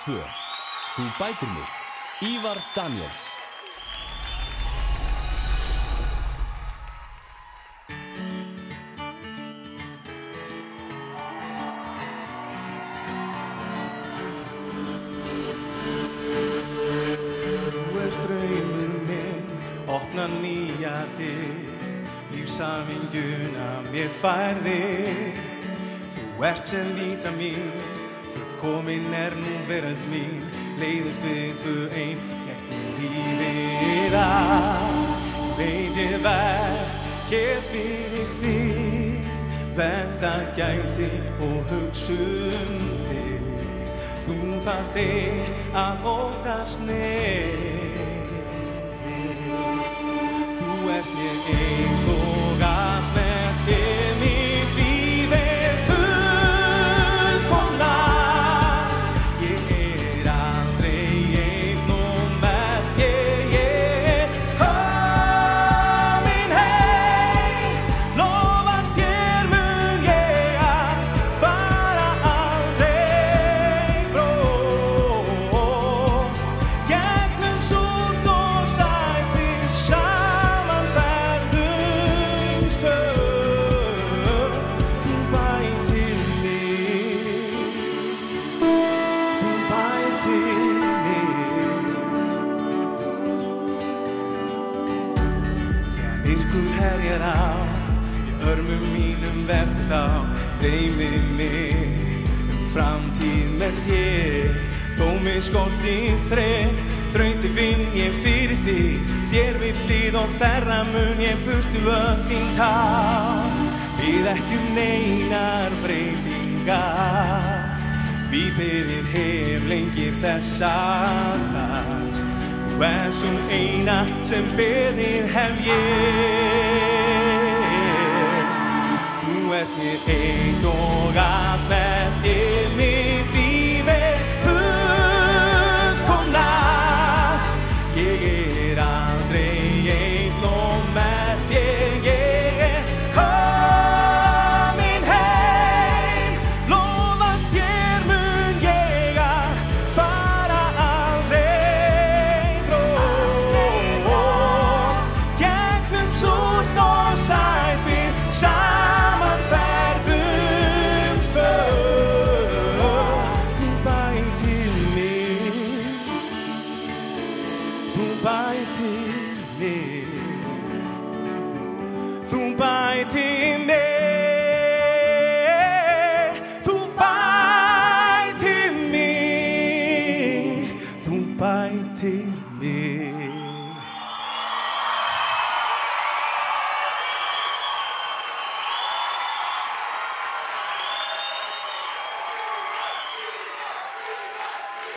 2. Þú bætir mig. Ívar Daníels. Opna nýja dyr, lífshaminguna mér færði. Þú ert sem vítamín, fullkomin nú veröld mín. Leiðumst við tvö ein gegnum lífið veit ég vel, hér fyrir þig. Vernda gæti og hugsa þig. Þú þarft að óttast neitt. Þú ert mér eitt og allt með þér mitt líf fullkomna. Ég aldrei einn og með þér ég komin heim. Lofa þér mun ég að fara aldrei brott. Gegnum súld og sættir saman ferðumst tvö. Þú bætir mig, þú bætir mig. Þegar myrkur herjar á, í örmum mínum verð þá dreymir mig framtíð með þér. Þó mig skorti þrautir vinn ég fyrir þig. Þér við hlið og þeirra mun ég burtu öll þín tár. Bið ekki neinar breytingar, því beðið hef lengi þessa dags. Þú sú eina sem beðið hef ég. Þú ert mér eitt og allt með þér mitt líf fullkomna. Ég aldrei einn og með þér ég komin heim. Lofa þér mun ég að fara aldrei brott. Gegnum súld og sættir saman ferðumst tvö. Þú bætir mig, þú bætir mig. Þú bætir mig, þú bætir mig, þú bætir mig.